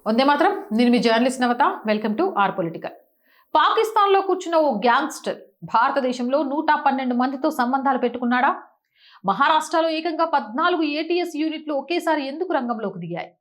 వందే మాత్రం. నేను మీ journalist Navata. Welcome to R political. పాకిస్తాన్లో కూర్చున్న ఓ గ్యాంగ్స్టర్ భారతదేశంలో 112 మందితో సంబంధాలు పెట్టుకున్నాడా? మహారాష్ట్రలో ఏకంగా 14 ఏటీఎస్ యూనిట్లు ఒకేసారి ఎందుకు రంగంలోకి దిగాయి?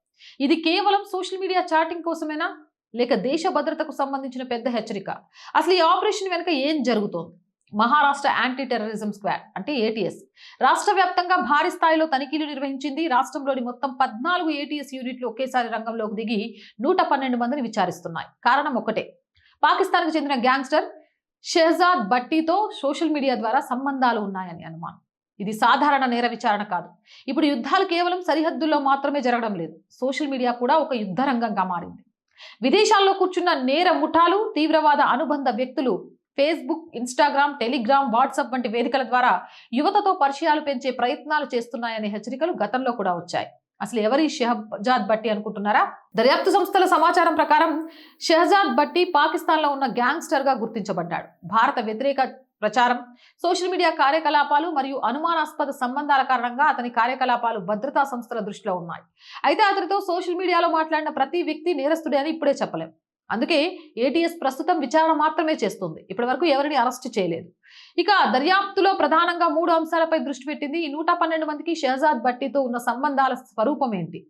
ఇది కేవలం సోషల్ మీడియా చాటింగ్ కోసమేనా, లేక దేశ భద్రతకు సంబంధించిన పెద్ద హెచ్చరిక? అసలు ఈ ఆపరేషన్ వెనుక ఏం జరుగుతోంది? మహారాష్ట్ర యాంటీ టెర్రరిజం స్క్వాడ్ అంటే ఏటీఎస్ రాష్ట్ర వ్యాప్తంగా భారీ స్థాయిలో తనిఖీలు నిర్వహించింది. రాష్ట్రంలోని మొత్తం 14 ఏటీఎస్ యూనిట్లు ఒకేసారి రంగంలోకి దిగి 112 మందిని విచారిస్తున్నాయి. కారణం ఒకటే, పాకిస్తాన్కు చెందిన గ్యాంగ్స్టర్ షెహజాద్ భట్టీతో సోషల్ మీడియా ద్వారా సంబంధాలు ఉన్నాయని అనుమానం. ఇది సాధారణ నేర విచారణ కాదు. ఇప్పుడు యుద్ధాలు కేవలం సరిహద్దుల్లో మాత్రమే జరగడం లేదు, సోషల్ మీడియా కూడా ఒక యుద్ధ రంగంగా మారింది. విదేశాల్లో కూర్చున్న నేర ముఠాలు, తీవ్రవాద అనుబంధ వ్యక్తులు ఫేస్బుక్, ఇన్స్టాగ్రామ్, టెలిగ్రామ్, వాట్సాప్ వంటి వేదికల ద్వారా యువతతో పరిచయాలు పెంచే ప్రయత్నాలు చేస్తున్నాయనే హెచ్చరికలు గతంలో కూడా వచ్చాయి. అసలు ఎవరి షెహజాద్ భట్టి అనుకుంటున్నారా? దర్యాప్తు సంస్థల సమాచారం ప్రకారం షెహజాద్ భట్టి పాకిస్తాన్ లో ఉన్న గ్యాంగ్స్టర్ గా గుర్తించబడ్డాడు. భారత వ్యతిరేక ప్రచారం, సోషల్ మీడియా కార్యకలాపాలు మరియు అనుమానాస్పద సంబంధాల కారణంగా అతని కార్యకలాపాలు భద్రతా సంస్థల దృష్టిలో ఉన్నాయి. అయితే అతనితో సోషల్ మీడియాలో మాట్లాడిన ప్రతి వ్యక్తి నేరస్తుడే అని ఇప్పుడే చెప్పలేం. అందుకే ఏటీఎస్ ప్రస్తుతం విచారణ మాత్రమే చేస్తుంది. ఇప్పటి వరకు ఎవరిని అరెస్ట్ చేయలేదు. ఇక దర్యాప్తులో ప్రధానంగా 3 అంశాలపై దృష్టి పెట్టింది. ఈ 112 మందికి షెహజాద్ భట్టీతో ఉన్న సంబంధాల స్వరూపం ఏంటి?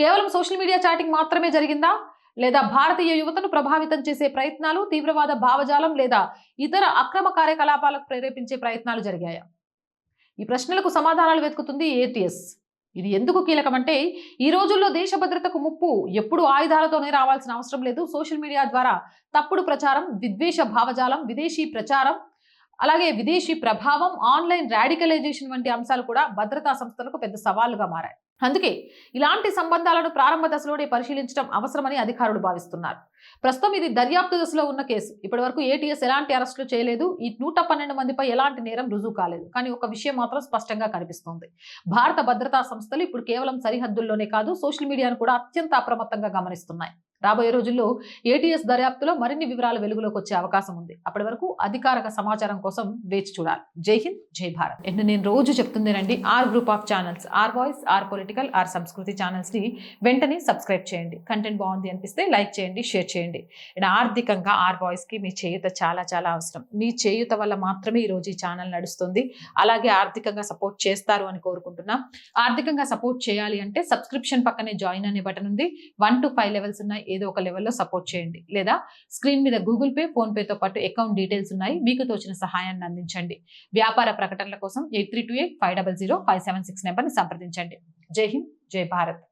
కేవలం సోషల్ మీడియా చాటింగ్ మాత్రమే జరిగిందా, లేదా భారతీయ యువతను ప్రభావితం చేసే ప్రయత్నాలు, తీవ్రవాద భావజాలం లేదా ఇతర అక్రమ కార్యకలాపాలకు ప్రేరేపించే ప్రయత్నాలు జరిగాయా? ఈ ప్రశ్నలకు సమాధానాలు వెతుకుతుంది ఏటీఎస్. ఇది ఎందుకు కీలకమంటే, ఈ రోజుల్లో దేశ భద్రతకు ముప్పు ఎప్పుడు ఆయుధాలతోనే రావాల్సిన అవసరం లేదు. సోషల్ మీడియా ద్వారా తప్పుడు ప్రచారం, విద్వేష భావజాలం, విదేశీ ప్రచారం, అలాగే విదేశీ ప్రభావం, ఆన్లైన్ రాడికలైజేషన్ వంటి అంశాలు కూడా భద్రతా సంస్థలకు పెద్ద సవాళ్లుగా మారాయి. అందుకే ఇలాంటి సంబంధాలను ప్రారంభ దశలోనే పరిశీలించడం అవసరమని అధికారులు భావిస్తున్నారు. ప్రస్తుతం ఇది దర్యాప్తు దశలో ఉన్న కేసు. ఇప్పటి వరకు ఏటీఎస్ ఎలాంటి అరెస్టులు చేయలేదు. ఈ 112 మందిపై ఎలాంటి నేరం రుజువు కాలేదు. కానీ ఒక విషయం మాత్రం స్పష్టంగా కనిపిస్తోంది. భారత భద్రతా సంస్థలు ఇప్పుడు కేవలం సరిహద్దుల్లోనే కాదు, సోషల్ మీడియాను కూడా అత్యంత అప్రమత్తంగా గమనిస్తున్నాయి. రాబోయే రోజుల్లో ఏటీఎస్ దర్యాప్తులో మరిన్ని వివరాలు వెలుగులోకి వచ్చే అవకాశం ఉంది. అప్పటి వరకు అధికారిక సమాచారం కోసం వేచి చూడాలి. జై హింద్, జై భారత్. అండ్ నేను రోజు చెప్తుందేనండి, R group of channels, R voice, R political, R Sanskriti channels ని వెంటనే సబ్స్క్రైబ్ చేయండి. కంటెంట్ బాగుంది అనిపిస్తే లైక్ చేయండి, షేర్ చేయండి. అండ్ ఆర్థికంగా ఆర్ వాయిస్ కి మీ చేయూత చాలా చాలా అవసరం. మీ చేయూత వల్ల మాత్రమే ఈ రోజు ఈ ఛానల్ నడుస్తుంది. అలాగే ఆర్థికంగా సపోర్ట్ చేస్తారు అని కోరుకుంటున్నా. ఆర్థికంగా సపోర్ట్ చేయాలి అంటే సబ్స్క్రిప్షన్ పక్కనే జాయిన్ అనే బటన్ ఉంది. 1 to 5 లెవెల్స్ ఉన్నాయి. ఏదో ఒక లెవెల్లో సపోర్ట్ చేయండి. లేదా స్క్రీన్ మీద గూగుల్ పే, ఫోన్ పేతో పాటు అకౌంట్ డీటెయిల్స్ ఉన్నాయి. మీకు తోచిన సహాయాన్ని అందించండి. వ్యాపార ప్రకటనల కోసం 8328 500 576 నెంబర్ని సంప్రదించండి. జై హింద్, జై భారత్.